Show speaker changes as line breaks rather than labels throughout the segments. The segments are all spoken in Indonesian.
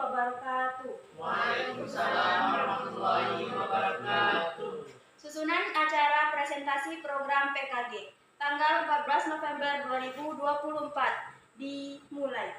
wabarakatuh.
Waalaikumsalam warahmatullahi wabarakatuh.
Susunan acara presentasi program PKG tanggal 14 November 2024 dimulai.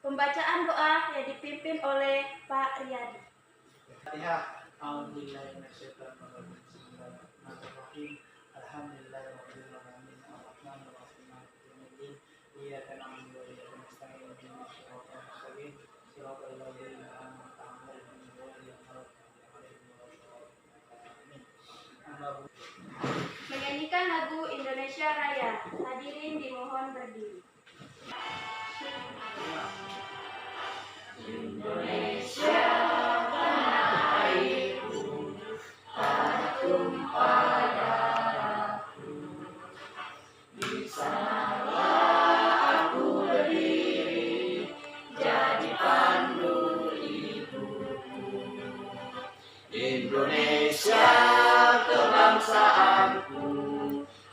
Pembacaan doa yang dipimpin oleh Pak Riyadi.
Fatihah. A'udzubillahi minasyaitonir rajim. Bismillahirrahmanirrahim. Alhamdulillahirabbil alamin. Arrahmanir rahim. Maliki yaumiddin. Iyyaka na'budu wa iyyaka nasta'in. Ihdinas siratal mustaqim. Siratal ladzina an'amta 'alaihim ghairil maghdubi 'alaihim waladdallin.
Menyanyikan lagu Indonesia Raya. Hadirin dimohon berdiri.
Indonesia tanah airku, tanah tumpah darahku. Di sanalah aku berdiri, jadi pandu ibuku. Indonesia kebangsaanku,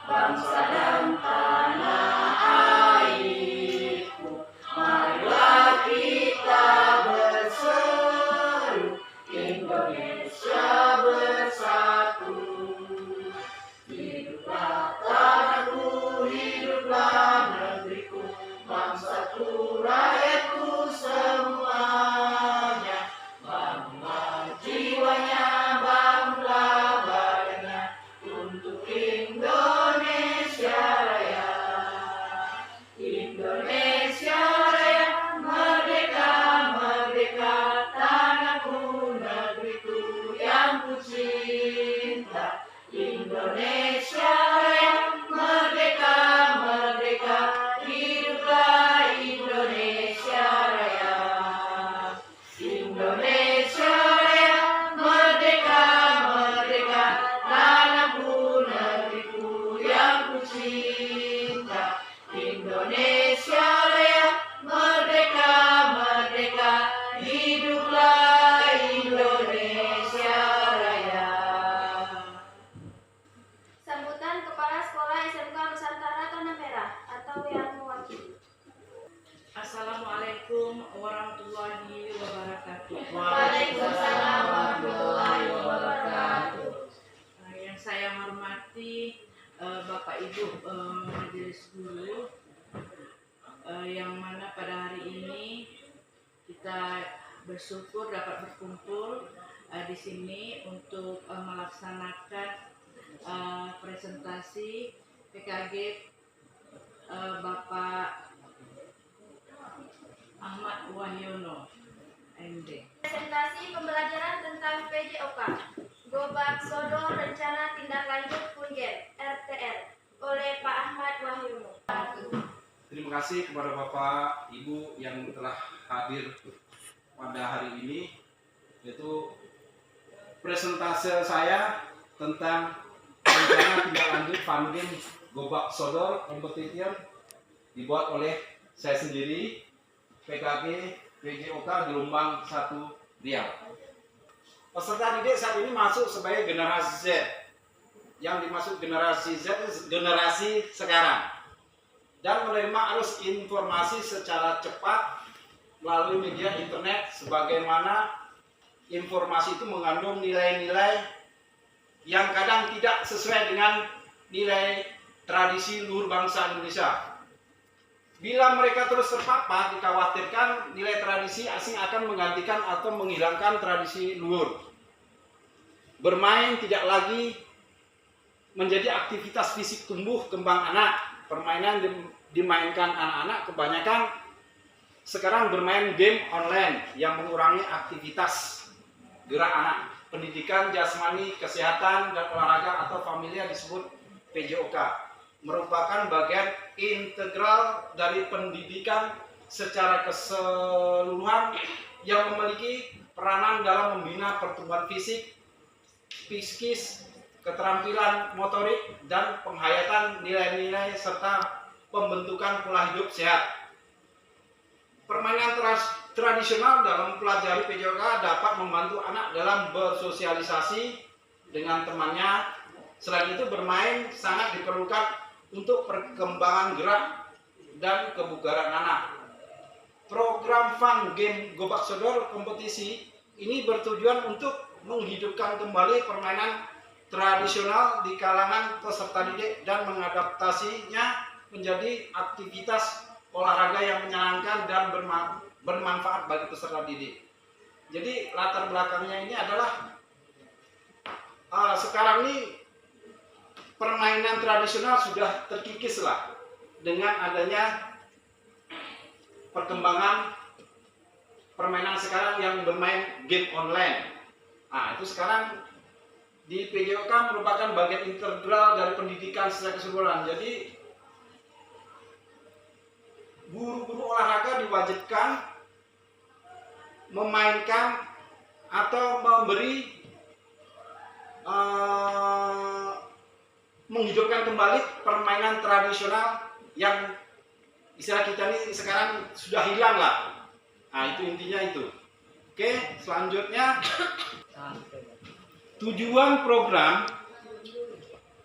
bangsa dan tanah airku. Marilah kita berseru, Indonesia bersatu. Hiduplah tanahku, hiduplah negeriku, bangsaku, rakyatku semuanya. Bangunlah jiwanya, bangunlah badannya untuk Indonesia Raya. Indonesia Raya, merdeka, merdeka, tanahku, negeriku yang ku cinta. Indonesia Raya, merdeka, merdeka, hiduplah Indonesia Raya. Indonesia Raya, merdeka, merdeka, tanahku, negeriku yang ku cinta. Indonesia Raya, merdeka, merdeka, hiduplah Indonesia Raya.
Sambutan Kepala Sekolah SMK Nusantara Tanah Merah atau yang mewakili.
Assalamualaikum warahmatullahi wabarakatuh.
Waalaikumsalam warahmatullahi wabarakatuh.
Yang saya hormati Bapak Ibu Majelis Guru, yang mana pada hari ini kita bersyukur dapat berkumpul di sini untuk melaksanakan presentasi PKG Bapak Ahmad Wahyono, MD.
Presentasi pembelajaran tentang PJOK, Gobak Sodor Rencana Tindak Lanjut Punjen RTL oleh Pak Ahmad Wahyono.
Terima kasih kepada Bapak Ibu yang telah hadir pada hari ini, yaitu presentase saya tentang rencana tindak lanjut funding Gobak Sodor Competition dibuat oleh saya sendiri, PKG PJOK Gelombang 1 Riau. Peserta didik saat ini masuk sebagai generasi Z. Yang dimaksud generasi Z itu generasi sekarang, dan menerima arus informasi secara cepat melalui media internet, sebagaimana informasi itu mengandung nilai-nilai yang kadang tidak sesuai dengan nilai tradisi luhur bangsa Indonesia. Bila mereka terus terpapar, dikhawatirkan nilai tradisi asing akan menggantikan atau menghilangkan tradisi luhur. Bermain tidak lagi menjadi aktivitas fisik tumbuh kembang anak. Permainan dimainkan anak-anak kebanyakan sekarang bermain game online yang mengurangi aktivitas gerak anak. Pendidikan jasmani, kesehatan, dan olahraga atau familiar disebut PJOK merupakan bagian integral dari pendidikan secara keseluruhan yang memiliki peranan dalam membina pertumbuhan fisik, psikis, keterampilan motorik, dan penghayatan nilai-nilai serta pembentukan pola hidup sehat. Permainan tradisional dalam pelajari PJOK dapat membantu anak dalam bersosialisasi dengan temannya. Selain itu, bermain sangat diperlukan untuk perkembangan gerak dan kebugaran anak. Program program Fun Game Gobak Sodor kompetisi ini bertujuan untuk menghidupkan kembali permainan tradisional di kalangan peserta didik dan mengadaptasinya menjadi aktivitas olahraga yang menyenangkan dan bermanfaat bagi peserta didik. Jadi latar belakangnya ini adalah sekarang ini permainan tradisional sudah terkikis lah dengan adanya perkembangan permainan sekarang yang bermain game online. Nah, itu sekarang di PJOK merupakan bagian integral dari pendidikan secara keseluruhan. Jadi guru-guru olahraga diwajibkan memainkan atau memberi menghidupkan kembali permainan tradisional yang istilah kita ini sekarang sudah hilang lah. Nah, itu intinya itu. Oke, selanjutnya tujuan program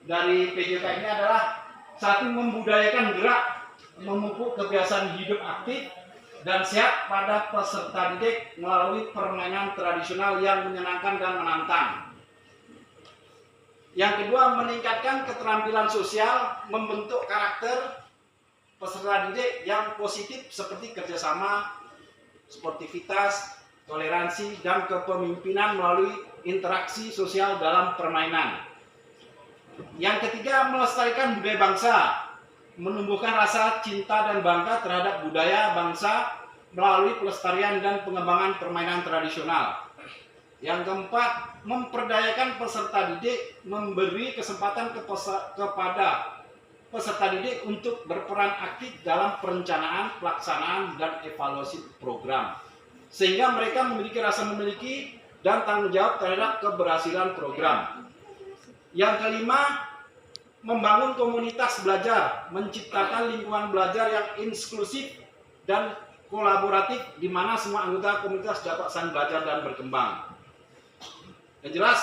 dari PJK ini adalah satu, membudayakan gerak, memupuk kebiasaan hidup aktif dan sehat pada peserta didik melalui permainan tradisional yang menyenangkan dan menantang. Yang kedua, meningkatkan keterampilan sosial, membentuk karakter peserta didik yang positif seperti kerjasama, sportivitas, toleransi, dan kepemimpinan melalui interaksi sosial dalam permainan. Yang ketiga, melestarikan budaya bangsa, menumbuhkan rasa cinta dan bangga terhadap budaya bangsa melalui pelestarian dan pengembangan permainan tradisional. Yang keempat, memperdayakan peserta didik, memberi kesempatan kepada peserta didik untuk berperan aktif dalam perencanaan, pelaksanaan, dan evaluasi program, sehingga mereka memiliki dan tanggung jawab terhadap keberhasilan program. Yang kelima, membangun komunitas belajar, menciptakan lingkungan belajar yang inklusif dan kolaboratif di mana semua anggota komunitas dapat saling belajar dan berkembang. Yang jelas,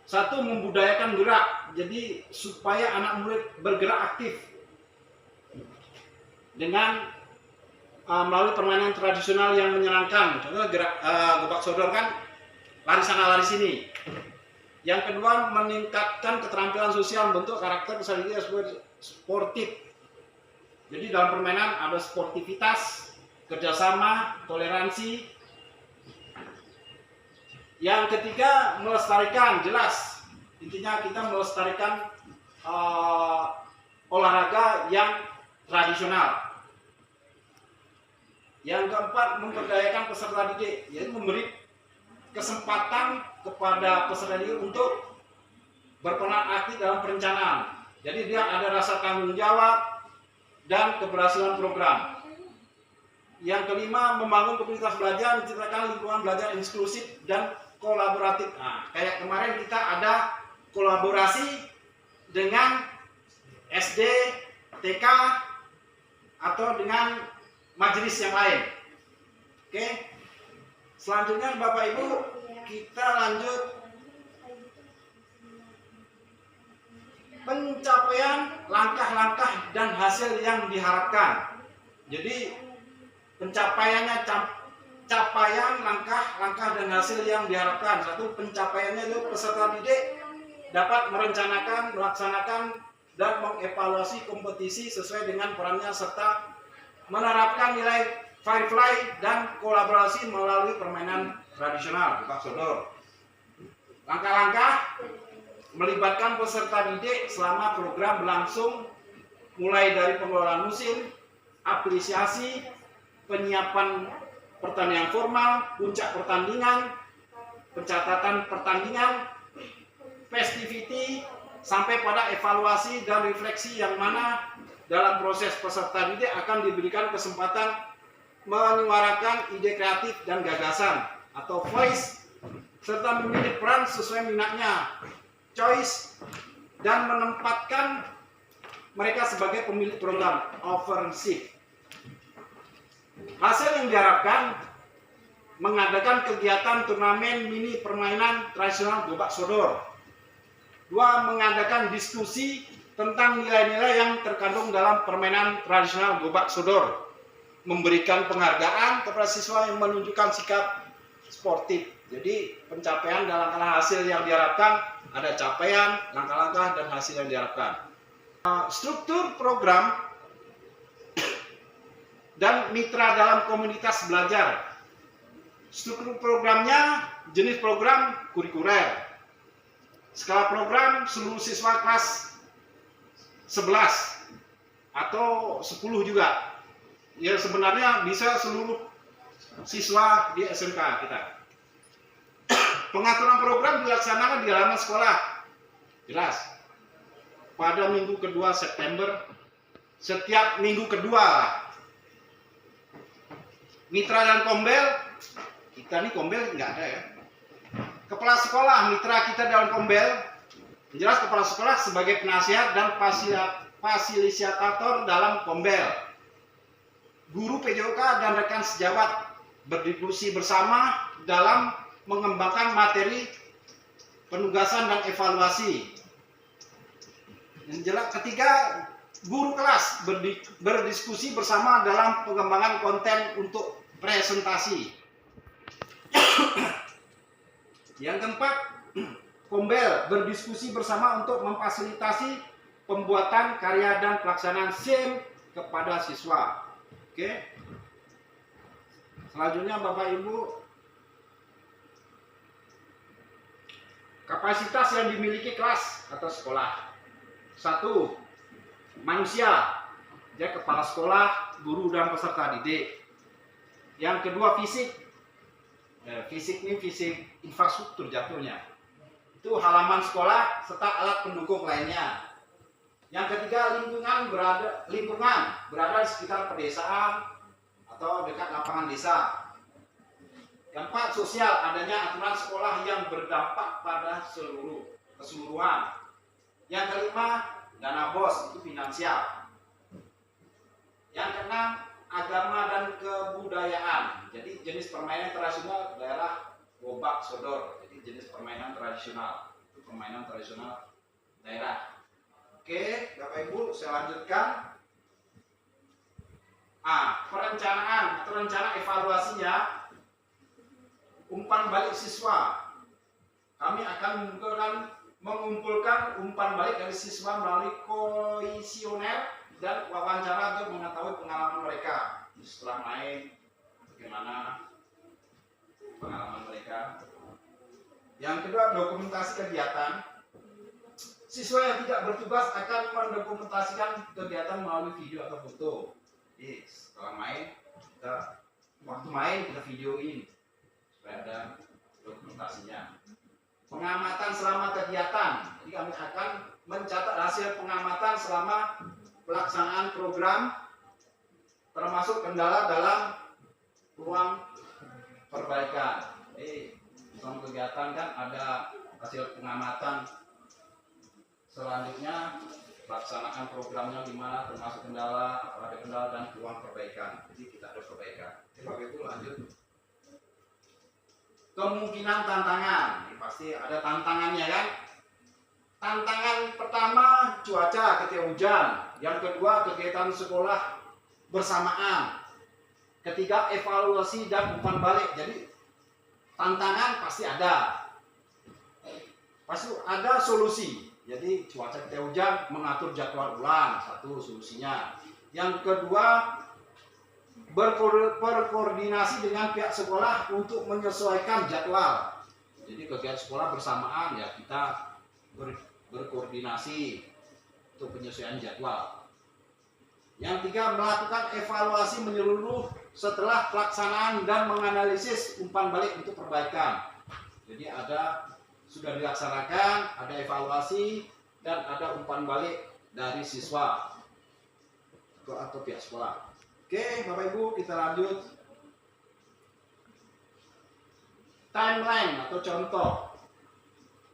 satu, membudayakan gerak, jadi supaya anak murid bergerak aktif dengan melalui permainan tradisional yang menyenangkan. Contohnya gerak gobak sodor kan lari sana lari sini. Yang kedua, meningkatkan keterampilan sosial, membentuk karakter peserta didik sportif. Jadi dalam permainan ada sportivitas, kerjasama, toleransi. Yang ketiga, melestarikan, jelas intinya kita melestarikan olahraga yang tradisional. Yang keempat, memperdayakan peserta didik, yaitu memberi kesempatan kepada peserta didik untuk berperan aktif dalam perencanaan. Jadi dia ada rasa tanggung jawab dan keberhasilan program. Yang kelima, membangun komunitas belajar, menciptakan lingkungan belajar inklusif dan kolaboratif. Nah, kayak kemarin kita ada kolaborasi dengan SD, TK, atau dengan majelis yang lain. Oke. Selanjutnya Bapak Ibu, kita lanjut pencapaian langkah-langkah dan hasil yang diharapkan. Jadi pencapaiannya, capaian langkah-langkah dan hasil yang diharapkan. Satu, pencapaiannya itu peserta didik dapat merencanakan, melaksanakan, dan mengevaluasi kompetisi sesuai dengan perannya serta menerapkan nilai Firefly dan kolaborasi melalui permainan tradisional gobak sodor. Langkah-langkah melibatkan peserta didik selama program berlangsung, mulai dari pengelolaan musim, apresiasi, penyiapan pertandingan formal, puncak pertandingan, pencatatan pertandingan, festivity, sampai pada evaluasi dan refleksi yang mana dalam proses peserta didik akan diberikan kesempatan menyuarakan ide kreatif dan gagasan atau voice, serta memilih peran sesuai minatnya, choice, dan menempatkan mereka sebagai pemilik program, offensive. Hasil yang diharapkan, mengadakan kegiatan turnamen mini permainan tradisional gobak sodor. 2. Mengadakan diskusi tentang nilai-nilai yang terkandung dalam permainan tradisional gobak sodor. memberikan penghargaan kepada siswa yang menunjukkan sikap sportif. Jadi pencapaian dan langkah hasil yang diharapkan, ada capaian, langkah-langkah dan hasil yang diharapkan. Struktur program dan mitra dalam komunitas belajar. Struktur programnya jenis program kurikuler. Skala program seluruh siswa kelas 11 atau 10 juga. Ya sebenarnya bisa seluruh siswa di SMK kita. Pengaturan program dilaksanakan di halaman sekolah. Jelas. Pada minggu kedua September, setiap minggu kedua. Mitra dan kombel, kita nih kombel nggak ada ya. Kepala sekolah, mitra kita dalam kombel, jelas kepala sekolah sebagai penasihat dan fasilitator dalam kombel. Guru PJOK dan rekan sejawat berdiskusi bersama dalam mengembangkan materi penugasan dan evaluasi. Yang jelas ketiga, guru kelas berdiskusi bersama dalam pengembangan konten untuk presentasi. Yang keempat, kombel berdiskusi bersama untuk memfasilitasi pembuatan karya dan pelaksanaan SIM kepada siswa. Oke. Selanjutnya Bapak Ibu, kapasitas yang dimiliki kelas atau sekolah. 1. Manusia, dia kepala sekolah, guru dan peserta didik. Yang kedua fisik. Fisik ini fisik infrastruktur jatuhnya. Itu halaman sekolah serta alat pendukung lainnya. Yang ketiga lingkungan berada di sekitar pedesaan atau dekat lapangan desa. Yang keempat sosial, adanya aturan sekolah yang berdampak pada keseluruhan. Yang kelima dana BOS, itu finansial. Yang keenam agama dan kebudayaan. Jadi jenis permainan tradisional daerah gobak sodor. Jadi jenis permainan tradisional. Itu permainan tradisional daerah. Oke, Bapak Ibu, saya lanjutkan. Perencanaan atau rencana evaluasinya, umpan balik siswa. Kami akan mengumpulkan umpan balik dari siswa melalui kuesioner dan wawancara untuk mengetahui pengalaman mereka setelah main, bagaimana pengalaman mereka. Yang kedua, dokumentasi kegiatan. Siswa yang tidak bertugas akan mendokumentasikan kegiatan melalui video atau foto. Jadi setelah main, waktu main kita videoin supaya ada dokumentasinya. Pengamatan selama kegiatan. Jadi kami akan mencatat hasil pengamatan selama pelaksanaan program, termasuk kendala dalam ruang perbaikan. Jadi dalam kegiatan kan ada hasil pengamatan. Selanjutnya pelaksanaan programnya gimana, termasuk kendala, apa ada kendala dan ruang perbaikan. Jadi kita ada perbaikan. Bapak Ibu lanjut. Kemungkinan tantangan, ini pasti ada tantangannya kan. Tantangan pertama cuaca ketika hujan, yang kedua kegiatan sekolah bersamaan, ketiga evaluasi dan umpan balik. Jadi tantangan pasti ada solusi. Jadi cuaca ketika hujan, mengatur jadwal ulang, satu solusinya. Yang kedua, berkoordinasi dengan pihak sekolah untuk menyesuaikan jadwal. Jadi kegiatan sekolah bersamaan ya kita berkoordinasi untuk penyesuaian jadwal. Yang tiga, melakukan evaluasi menyeluruh setelah pelaksanaan dan menganalisis umpan balik untuk perbaikan. Jadi sudah dilaksanakan, ada evaluasi dan ada umpan balik dari siswa atau pihak sekolah. Oke, Bapak Ibu, kita lanjut. Timeline atau contoh.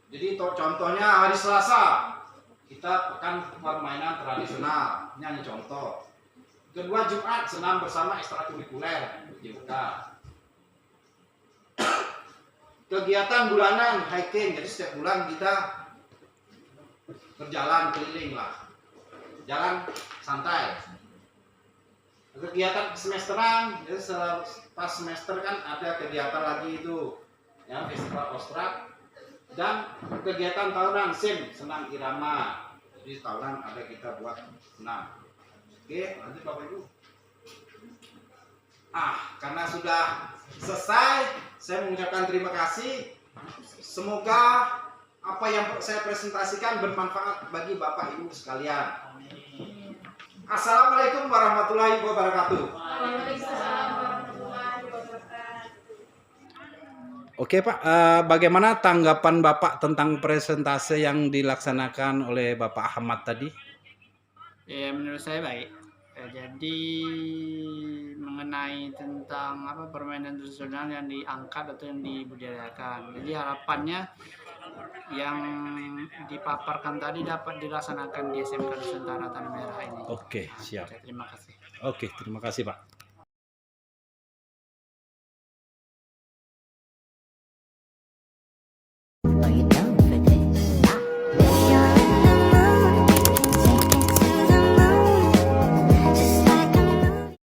Jadi contohnya hari Selasa kita pekan permainan tradisional. Ini hanya contoh. Kedua, Jumat senam bersama ekstrakurikuler JUK. Kegiatan bulanan hiking. Jadi setiap bulan kita berjalan keliling lah. Jalan santai. kegiatan semesteran, jadi pas semester kan ada kegiatan lagi itu, ya festival ostrak dan kegiatan tahunan SIM senam irama. Jadi tahunan ada kita buat senam. Oke, lanjut Bapak Ibu. Karena sudah selesai, saya mengucapkan terima kasih. Semoga apa yang saya presentasikan bermanfaat bagi Bapak Ibu sekalian. Assalamualaikum warahmatullahi wabarakatuh.
Waalaikumsalam warahmatullahi wabarakatuh.
Oke Pak, bagaimana tanggapan Bapak tentang presentase yang dilaksanakan oleh Bapak Ahmad tadi?
Ya, menurut saya baik. Jadi mengenai tentang permainan tradisional yang diangkat atau yang dibudidayakan. Jadi harapannya yang dipaparkan tadi dapat dilaksanakan di SMK Nusantara Tanah Merah ini.
Oke, siap.
Terima kasih.
Oke, terima kasih Pak.